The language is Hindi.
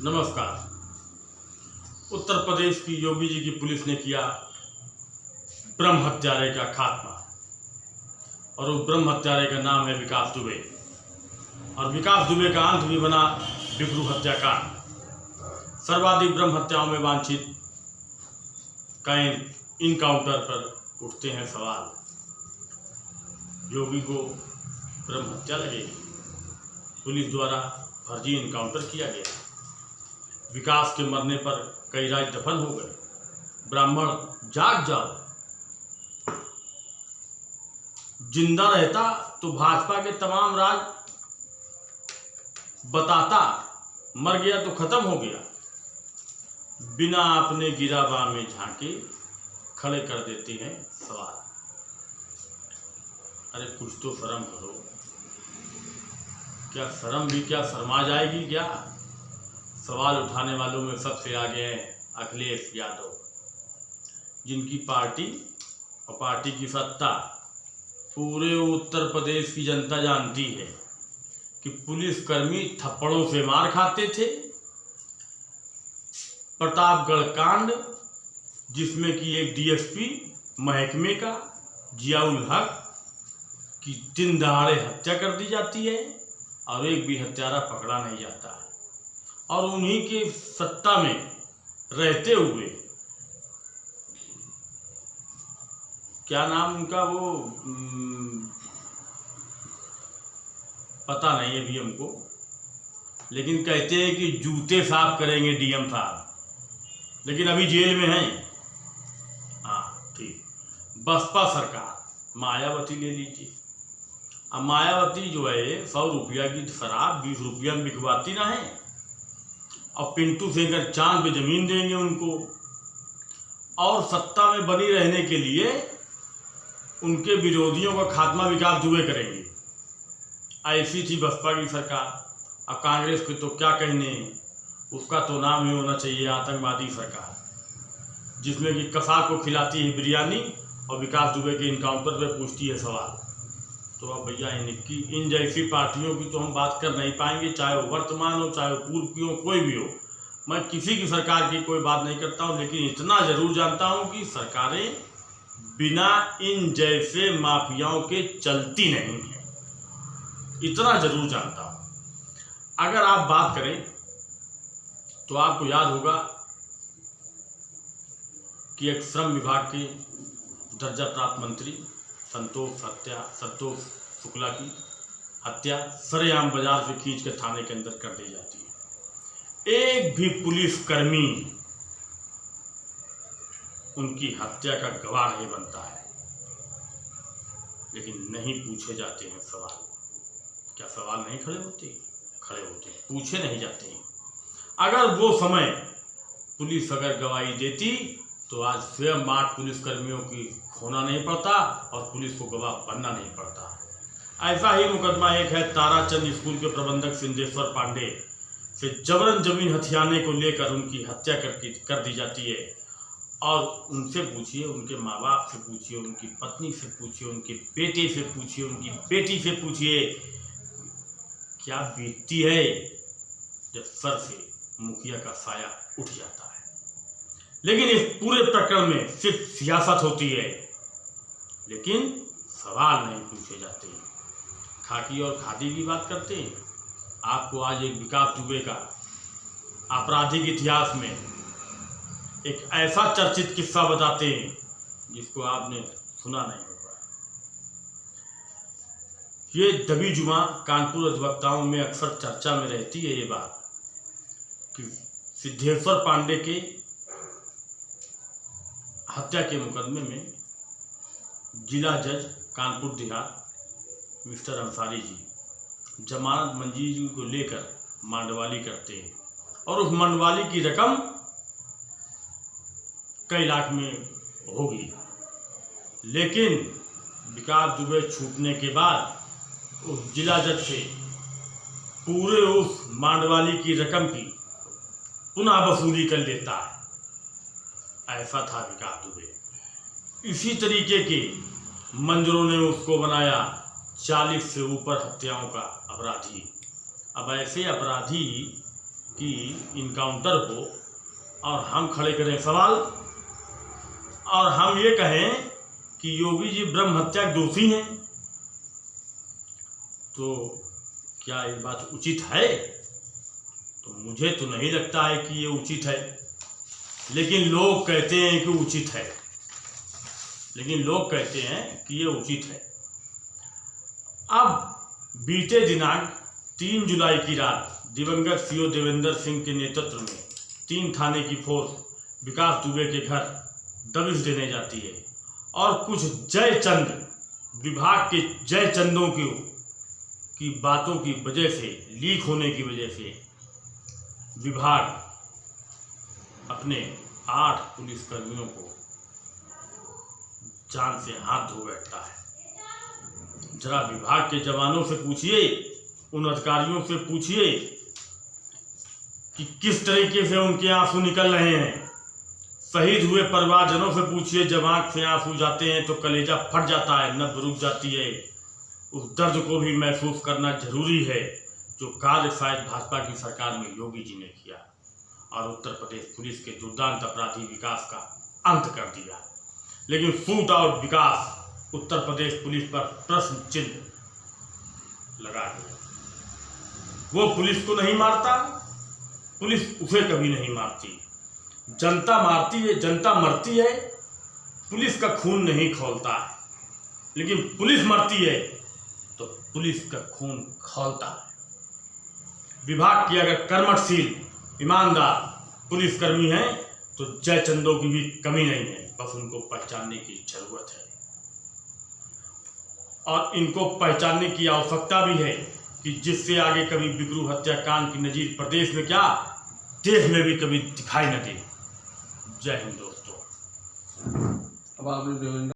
नमस्कार। उत्तर प्रदेश की योगी जी की पुलिस ने किया ब्रह्म हत्यारे का खात्मा और उस ब्रह्म हत्यारे का नाम है विकास दुबे। और विकास दुबे का अंत भी बना विप्रू हत्याकांड। सर्वाधिक ब्रह्म हत्याओं में वांछित का इनकाउंटर पर उठते हैं सवाल। योगी को ब्रह्म हत्या लगेगी। पुलिस द्वारा फर्जी इनकाउंटर किया गया। विकास के मरने पर कई राज दफन हो गए। ब्राह्मण जाग जाओ। जिंदा रहता तो भाजपा के तमाम राज बताता, मर गया तो खत्म हो गया। बिना अपने गिराबा में झांके खड़े कर देते हैं सवाल। अरे कुछ तो शर्म करो। क्या शर्म भी क्या शर्मा जाएगी क्या? सवाल उठाने वालों में सबसे आगे हैं अखिलेश यादव, जिनकी पार्टी और पार्टी की सत्ता पूरे उत्तर प्रदेश की जनता जानती है कि पुलिसकर्मी थप्पड़ों से मार खाते थे। प्रतापगढ़ कांड, जिसमें कि एक डीएसपी महकमे का जियाउल हक की दिन दहाड़े हत्या कर दी जाती है और एक भी हत्यारा पकड़ा नहीं जाता है। और उन्हीं के सत्ता में रहते हुए, क्या नाम उनका, वो पता नहीं है अभी हमको, लेकिन कहते हैं कि जूते साफ करेंगे डीएम साहब, लेकिन अभी जेल में हैं। हाँ ठीक। बसपा सरकार, मायावती ले लीजिए। अब मायावती जो है 100 रुपया की शराब 20 रुपया में बिकवाती ना है, और पिंटू सेंगर चांद पे जमीन देंगे उनको। और सत्ता में बनी रहने के लिए उनके विरोधियों का खात्मा विकास दुबे करेंगे। ऐसी थी बसपा की सरकार। अब कांग्रेस के तो क्या कहने, उसका तो नाम ही होना चाहिए आतंकवादी सरकार, जिसमें कि कसाब को खिलाती है बिरयानी और विकास दुबे के इनकाउंटर पे पूछती है सवाल। तो अब भैया इन जैसी पार्टियों की तो हम बात कर नहीं पाएंगे, चाहे वो वर्तमान हो चाहे वो पूर्व की हो, कोई भी हो। मैं किसी की सरकार की कोई बात नहीं करता हूं, लेकिन इतना जरूर जानता हूं कि सरकारें बिना इन जैसे माफियाओं के चलती नहीं है। इतना जरूर जानता हूं। अगर आप बात करें तो आपको याद होगा कि एक श्रम विभाग के दर्जा प्राप्त मंत्री संतोष शुक्ला की हत्या सरेआम बाजार से खींच के थाने के अंदर कर दी जाती है। एक भी पुलिसकर्मी उनकी हत्या का गवाह नहीं बनता है, लेकिन नहीं पूछे जाते हैं सवाल। क्या सवाल नहीं खड़े होते? खड़े होते हैं, पूछे नहीं जाते हैं। अगर वो समय पुलिस अगर गवाही देती तो आज स्वयं 8 पुलिसकर्मियों की खोना नहीं पड़ता और पुलिस को गवाह बनना नहीं पड़ता। ऐसा ही मुकदमा एक है ताराचंद स्कूल के प्रबंधक सिद्धेश्वर पांडे से जबरन जमीन हथियाने को लेकर उनकी हत्या कर दी जाती है। और उनसे पूछिए, उनके माँ बाप से पूछिए, उनकी पत्नी से पूछिए, उनके बेटे से पूछिए, उनकी बेटी से पूछिए, क्या बीतती है जब सर से मुखिया का साया उठ जाता है। लेकिन इस पूरे प्रकरण में सिर्फ सियासत होती है, लेकिन सवाल नहीं पूछे जाते हैं। खाकी और खादी की बात करते हैं। आपको आज एक विकास दुबे का आपराधिक इतिहास में एक ऐसा चर्चित किस्सा बताते हैं जिसको आपने सुना नहीं होगा। ये दबी जुमा कानपुर अधिवक्ताओं में अक्सर चर्चा में रहती है ये बात कि सिद्धेश्वर पांडे के हत्या के मुकदमे में जिला जज कानपुर देहात मिस्टर अंसारी जी जमानत मंजूरी को लेकर मंडवाली करते हैं, और उस मंडवाली की रकम कई लाख में होगी। लेकिन विकास दुबे छूटने के बाद उस जिला जज से पूरे उस मंडवाली की रकम की पुनः वसूली कर लेता है। ऐसा था विकास दुबे। इसी तरीके के मंजरों ने उसको बनाया 40 से ऊपर हत्याओं का अपराधी। अब ऐसे अपराधी कि इनकाउंटर हो और हम खड़े करें सवाल और हम ये कहें कि योगी जी ब्रह्म हत्या के दोषी हैं, तो क्या ये बात उचित है? तो मुझे तो नहीं लगता है कि ये उचित है, लेकिन लोग कहते हैं कि उचित है, लेकिन लोग कहते हैं कि ये उचित है। अब बीते दिनांक 3 जुलाई की रात दिवंगत सीओ देवेंद्र सिंह के नेतृत्व में 3 थाने की फोर्स विकास दुबे के घर दबिश देने जाती है और कुछ जयचंद विभाग के जयचंदों की बातों की वजह से, लीक होने की वजह से विभाग अपने 8 पुलिसकर्मियों को जान से हाथ धो बैठता है। जरा विभाग के जवानों से पूछिए, उन अधिकारियों से पूछिए कि किस तरीके से उनके आंसू निकल रहे हैं। शहीद हुए परिवारजनों से पूछिए, जब आंख से आंसू जाते हैं तो कलेजा फट जाता है, नब्ज रुक जाती है। उस दर्द को भी महसूस करना जरूरी है जो कार्य शायद भाजपा की सरकार में योगी जी ने किया और उत्तर प्रदेश पुलिस के दुर्दांत अपराधी विकास का अंत कर दिया। लेकिन सूट और विकास उत्तर प्रदेश पुलिस पर प्रश्न चिन्ह लगा दिया। वो पुलिस को नहीं मारता, पुलिस उसे कभी नहीं मारती। जनता मारती है, जनता मरती है, पुलिस का खून नहीं खौलता है। लेकिन पुलिस मरती है तो पुलिस का खून खौलता है। विभाग की अगर कर्मठशील ईमानदार पुलिसकर्मी हैं तो जयचंदों की भी कमी नहीं है, बस उनको पहचानने की जरूरत है और इनको पहचानने की आवश्यकता भी है कि जिससे आगे कभी बिकरू हत्याकांड की नजीर प्रदेश में क्या देश में भी कभी दिखाई न दे। जय हिंद दोस्तों। अब आपने